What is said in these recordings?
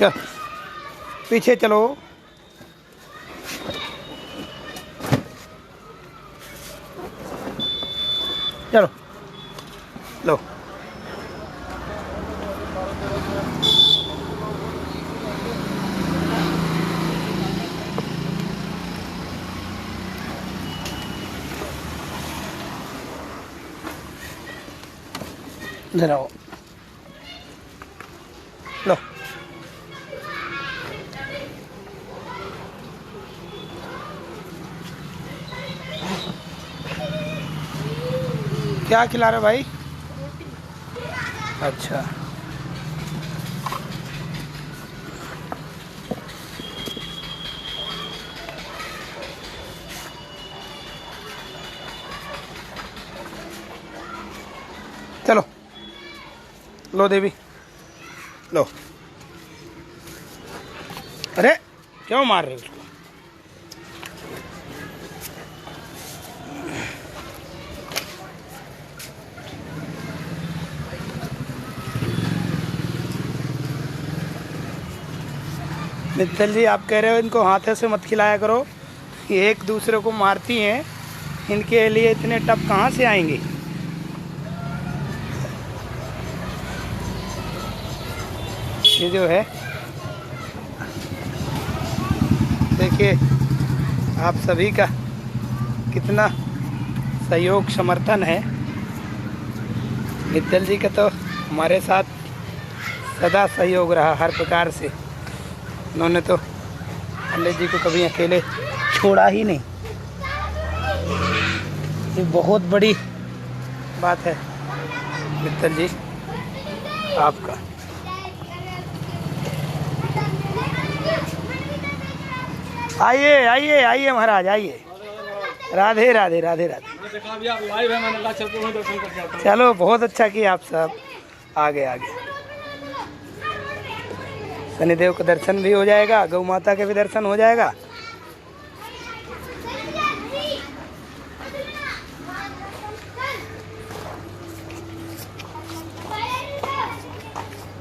चल पीछे चलो। चलो लो। इधर आओ। लो क्या खिला रहे भाई? अच्छा चलो लो देवी लो। अरे क्यों मार रहे हो उसको? मित्तल जी आप कह रहे हो इनको हाथों से मत खिलाया करो, कि एक दूसरे को मारती हैं, इनके लिए इतने टप कहाँ से आएंगे? ये जो है देखिए आप सभी का कितना सहयोग समर्थन है। मित्तल जी का तो हमारे साथ सदा सहयोग रहा हर प्रकार से। उन्होंने तो पंडित जी को कभी अकेले छोड़ा ही नहीं। ये बहुत बड़ी बात है मित्तल जी आपका। आइए आइए आइए महाराज आइए। राधे राधे राधे राधे। चलो बहुत अच्छा किया आप सब। आगे आगे शनिदेव का दर्शन भी हो जाएगा, गौ माता के भी दर्शन हो जाएगा।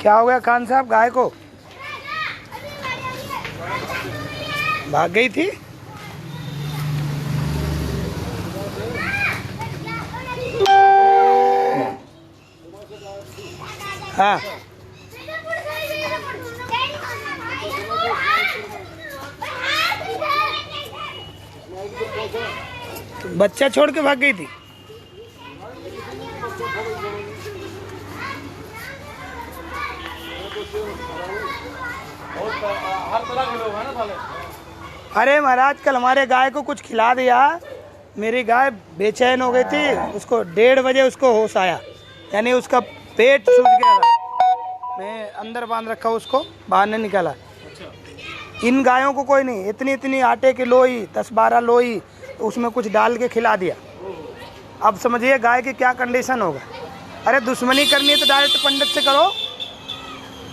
क्या हो गया खान साहब? गाय को भाग गई थी? हाँ बच्चा छोड़ के भाग गई थी। अरे महाराज कल हमारे गाय को कुछ खिला दिया, मेरी गाय बेचैन हो गई थी। उसको 1:30 बजे उसको होश आया, यानी उसका पेट सूज गया था। मैं अंदर बांध रखा, उसको बाहर नहीं निकाला। इन गायों को कोई नहीं, इतनी इतनी आटे की लोई 10-12 लोई उसमें कुछ डाल के खिला दिया। अब समझिए गाय की क्या कंडीशन होगा। अरे दुश्मनी करनी है तो डायरेक्ट पंडित से करो,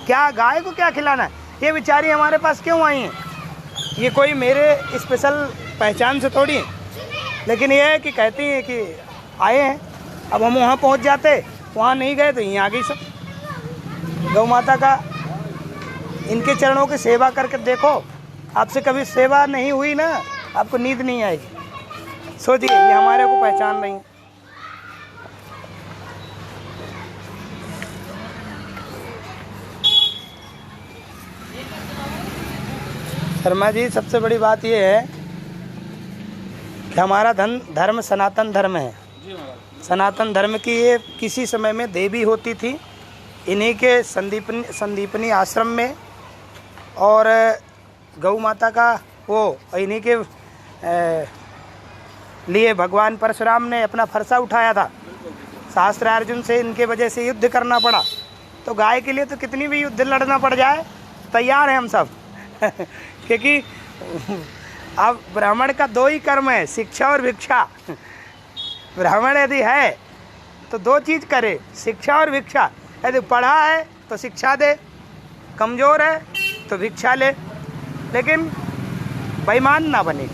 क्या गाय को क्या खिलाना है? ये बेचारी हमारे पास क्यों आई हैं? ये कोई मेरे स्पेशल पहचान से थोड़ी है, लेकिन ये है कि कहती हैं कि आए हैं। अब हम वहाँ पहुँच जाते, वहाँ नहीं गए तो यहीं आ गई सब। गौ माता का इनके चरणों की सेवा करके देखो, आपसे कभी सेवा नहीं हुई ना, आपको नींद नहीं आएगी। सोचिए ये हमारे को पहचान रही हैं। शर्मा जी सबसे बड़ी बात ये है कि हमारा धर्म सनातन धर्म है। सनातन धर्म की ये किसी समय में देवी होती थी, इन्हीं के संदीपनी आश्रम में, और गौ माता का वो इन्हीं के लिए भगवान परशुराम ने अपना फरसा उठाया था। सहस्त्रार्जुन से इनके वजह से युद्ध करना पड़ा। तो गाय के लिए तो कितनी भी युद्ध लड़ना पड़ जाए तैयार हैं हम सब क्योंकि अब ब्राह्मण का 2 ही कर्म है, शिक्षा और भिक्षा। ब्राह्मण यदि है तो 2 चीज़ करे, शिक्षा और भिक्षा। यदि पढ़ा है तो शिक्षा दे, कमज़ोर है तो भिक्षा ले, लेकिन बेईमान ना बने।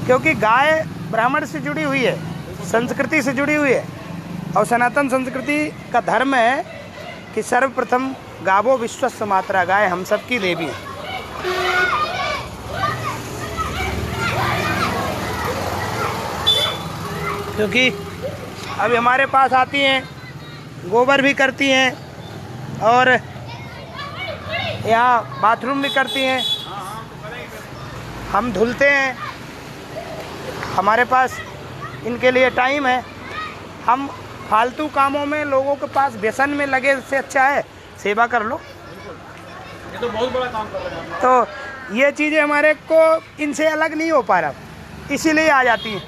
क्योंकि गाय ब्राह्मण से जुड़ी हुई है, संस्कृति से जुड़ी हुई है, और सनातन संस्कृति का धर्म है कि सर्वप्रथम गावो विश्वस्य मातरा, गाय हम सबकी देवी है। क्योंकि अभी हमारे पास आती हैं, गोबर भी करती हैं और यहाँ बाथरूम भी करती हैं, हम धुलते हैं, हमारे पास इनके लिए टाइम है। हम फालतू कामों में लोगों के पास व्यसन में लगे से अच्छा है सेवा कर लो। ये तो बहुत बड़ा काम कर रहे हैं। तो ये चीज़ें हमारे को इनसे अलग नहीं हो पा रहा, इसीलिए आ जाती हैं।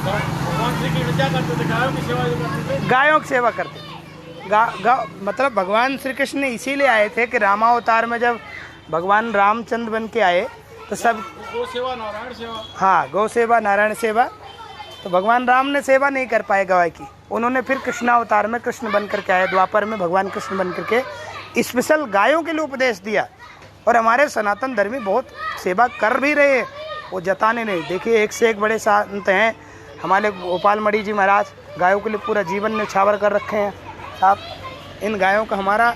भगवान श्री कृष्ण क्या करते थे? गायों की सेवा करते थे। गायों की सेवा करते मतलब भगवान श्री कृष्ण इसीलिए आए थे कि रामावतार में जब भगवान रामचंद्र बन के आए तो सब गौ सेवा, नारायण सेवा। हाँ, गौ सेवा, नारायण सेवा। तो भगवान राम ने सेवा नहीं कर पाए गाय की, उन्होंने फिर कृष्णावतार में कृष्ण बन करके आए, द्वापर में भगवान कृष्ण बन करके स्पेशल गायों के लिए उपदेश दिया। और हमारे सनातन धर्मी बहुत सेवा कर भी रहे हैं, वो जताने नहीं। देखिए एक से एक बड़े संत हैं हमारे गोपाल मणि जी महाराज, गायों के लिए पूरा जीवन न्यौछावर कर रखे हैं साहब। इन गायों का हमारा,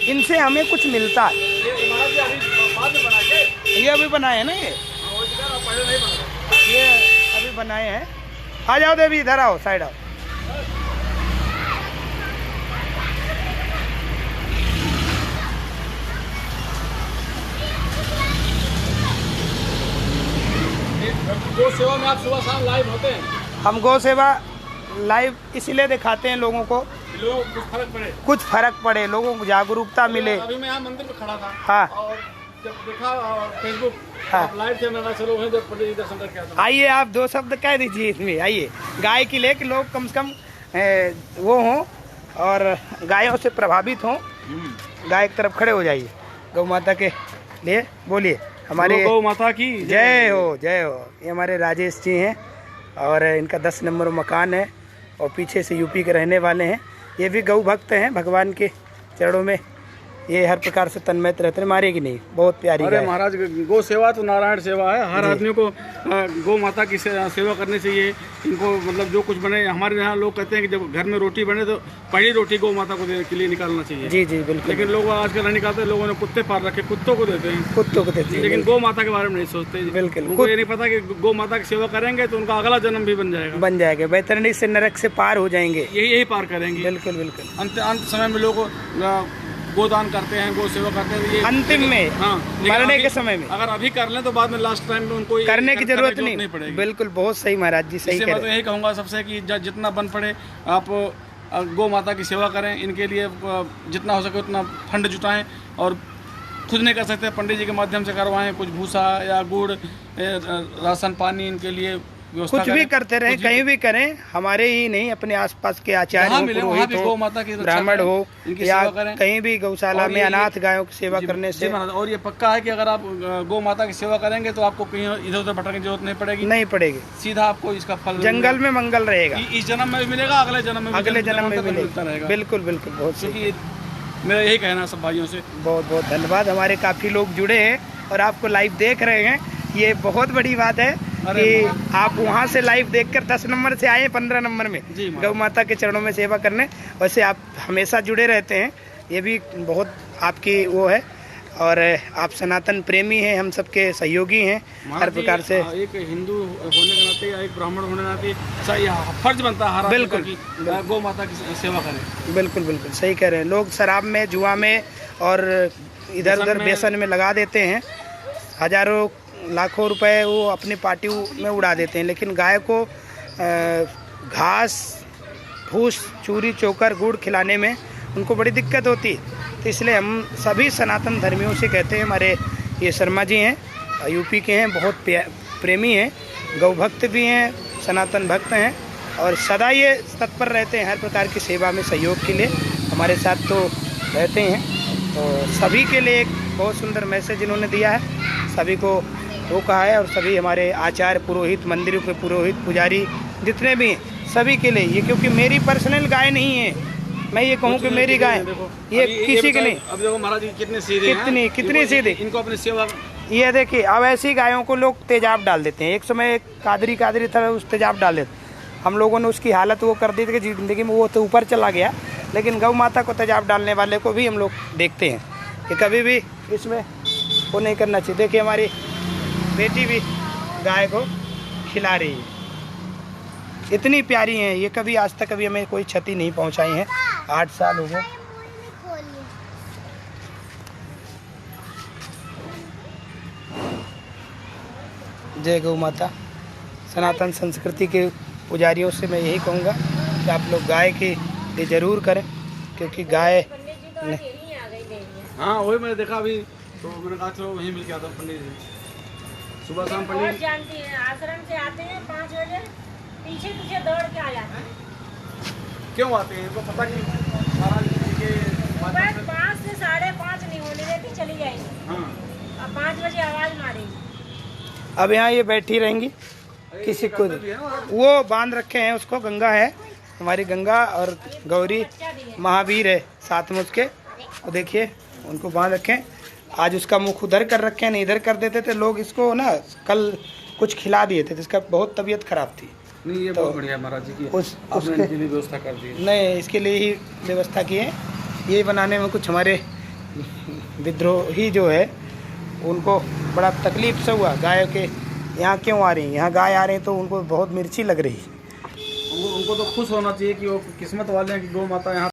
इनसे हमें कुछ मिलता है। ये अभी बनाए हैं ना, ये अभी बनाए हैं। आ जाओ देवी, इधर आओ, साइड आओ। गौ सेवा में आप सुबह शाम लाइव होते हैं? हम गौ सेवा लाइव इसलिए दिखाते हैं लोगों को, लोगों को कुछ फर्क पड़े, लोगों को जागरूकता मिले। अभी मैं यहाँ मंदिर में खड़ा था। हाँ। और जब देखा फेसबुक, हाँ। लाइव थे, मैं चलो वहीं जब पंडित जी दर्शन करके आता हूँ। आइए आप 2 शब्द कह दीजिए इसमें। आइए, गाय की ले कि लोग कम से कम वो हों और गायों से प्रभावित हों, गाय की तरफ खड़े हो जाइए। गौ माता के लिए बोलिए। हमारे गौ माता की जय हो, जय हो। ये हमारे राजेश जी हैं और इनका 10 नंबर मकान है और पीछे से यूपी के रहने वाले हैं। ये भी गौ भक्त हैं, भगवान के चरणों में ये हर प्रकार से तन्मयत रहते हैं। मारे की नहीं, बहुत प्यारी गाय। अरे महाराज, गौ सेवा तो नारायण सेवा है। हर आदमी को गौ माता की सेवा करनी चाहिए। इनको मतलब जो कुछ बने, हमारे यहाँ लोग कहते हैं कि जब घर में रोटी बने तो पहली रोटी गौ माता को देने के लिए निकालना चाहिए। जी जी बिल्कुल। लेकिन लोग आजकल नहीं निकालते, लोगों ने कुत्ते पाल रखे, कुत्तों को देते हैं, कुत्तों को देते हैं, लेकिन गौ माता के बारे में नहीं सोचते। बिल्कुल। उनको ये नहीं पता कि गौ माता की सेवा करेंगे तो उनका अगला जन्म भी बन जाएगा। वैतरणी से नरक से पार हो जाएंगे। यही पार करेंगे। बिल्कुल बिल्कुल। अंत समय में लोग गोदान करते हैं, गौ सेवा करते हैं। ये अंतिम में, हाँ, मरने के समय में अगर अभी कर लें तो बाद में लास्ट टाइम में उनको करने की जरूरत नहीं पड़ेगी। बिल्कुल, बहुत सही महाराज जी, सही कह रहे हैं। मैं तो यही कहूँगा सबसे कि जितना बन पड़े आप गौ माता की सेवा करें। इनके लिए जितना हो सके उतना फंड जुटाएं और खुद नहीं कर सकते पंडित जी के माध्यम से करवाएं। कुछ भूसा या गुड़, राशन पानी इनके लिए कुछ भी करते रहे, कहीं भी करें। हमारे ही नहीं, अपने आसपास के आचार्य हो, पुरोहित हो, ब्राह्मण हो या कहीं भी गौशाला में अनाथ गायों की सेवा करने से। और ये पक्का है कि अगर आप गौ माता की सेवा करेंगे तो आपको कहीं इधर उधर भटकने की जरूरत नहीं पड़ेगी। सीधा आपको इसका फल जंगल में मंगल रहेगा। इस जन्म में भी मिलेगा, अगले जन्म में भी मिलता रहेगा। बिल्कुल बिल्कुल, बहुत सही। मेरा यही कहना है सब भाइयों से। बहुत बहुत धन्यवाद। हमारे काफ़ी लोग जुड़े हैं और आपको लाइव देख रहे हैं, ये बहुत बड़ी बात है कि आप वहाँ से लाइव देखकर 10 नंबर से आए 15 नंबर में गौ माता के चरणों में सेवा करने। वैसे आप हमेशा जुड़े रहते हैं, ये भी बहुत आपकी वो है। और आप सनातन प्रेमी हैं, हम सबके सहयोगी हैं हर प्रकार से। एक हिंदू होने के नाते या एक ब्राह्मण होने के नाते फर्ज बनता है हर बिल्कुल की गौ माता की सेवा करें। बिल्कुल बिल्कुल सही कह रहे हैं। लोग शराब में, जुआ में और इधर उधर व्यसन में लगा देते हैं, हजारों लाखों रुपए वो अपनी पार्टी में उड़ा देते हैं, लेकिन गाय को घास, फूस, चूरी, चोकर, गुड़ खिलाने में उनको बड़ी दिक्कत होती है। तो इसलिए हम सभी सनातन धर्मियों से कहते हैं, हमारे ये शर्मा जी हैं, यूपी के हैं, बहुत प्रेमी हैं, गौ भक्त भी हैं, सनातन भक्त हैं और सदा ये तत्पर रहते हैं हर प्रकार की सेवा में सहयोग के लिए, हमारे साथ तो रहते हैं। तो सभी के लिए एक बहुत सुंदर मैसेज इन्होंने दिया है, सभी को वो कहा है। और सभी हमारे आचार्य, पुरोहित, मंदिरों के पुरोहित, पुजारी जितने भी हैं, सभी के लिए ये, क्योंकि मेरी पर्सनल गाय नहीं है, मैं ये कहूँ कि मेरी गाय ये किसी के नहीं। अब देखो महाराज जी कितने सीधे हैं, कितनी सीधे इनको अपनी सेवा। ये देखिए, अब ऐसी गायों को लोग तेजाब डाल देते हैं। एक समय कादरी था, उस तेजाब डाल देते, हम लोगों ने उसकी हालत वो कर दी थी कि ज़िंदगी में वो तो ऊपर चला गया, लेकिन गौ माता को तेजाब डालने वाले को भी हम लोग देखते हैं कि कभी भी इसमें वो नहीं करना चाहिए। देखिए हमारी बेटी भी गाय को खिला रही है, इतनी प्यारी हैं ये, कभी आज तक कभी हमें कोई क्षति नहीं पहुंचाई है। 8 साल हो गए। जय गौ माता। सनातन संस्कृति के पुजारियों से मैं यही कहूँगा कि आप लोग गाय के लिए ज़रूर करें, क्योंकि गाय हाँ वही मैंने देखा अभी, तो मैंने कहा चलो वहीं मिल के आता हूँ पंडित जी। सुबह शाम पंडित जी जानती है, आश्रम से आते हैं 5 बजे, पीछे पीछे दौड़ के आ जाते हैं। क्यों आते हैं, इनको पता नहीं महाराज जी के बस 5 से 5:30 नहीं होने देती, चली जाएंगी। हाँ अब 5 बजे आवाज मारेगी। अब यहाँ ये बैठी रहेंगी, किसी को वो बांध रखे हैं, उसको गंगा है, हमारी गंगा और गौरी महावीर है साथ में उसके। वो देखिए उनको बांध रखें। आज उसका मुख उधर कर रखे हैं, नहीं इधर कर देते थे लोग इसको ना, कल कुछ खिला दिए थे जिसका बहुत तबीयत खराब थी। नहीं ये तो बहुत बढ़िया महाराज जी की उसके इनके लिए व्यवस्था कर दी। नहीं, इसके लिए ही व्यवस्था की है। ये बनाने में कुछ हमारे विद्रोही जो है उनको बड़ा तकलीफ से हुआ। गाय के यहाँ क्यों आ रही हैं, यहाँ गाय आ रही हैं तो उनको बहुत मिर्ची लग रही है। उनको तो खुश होना चाहिए कि वो किस्मत वाले हैं कि गौ माता यहाँ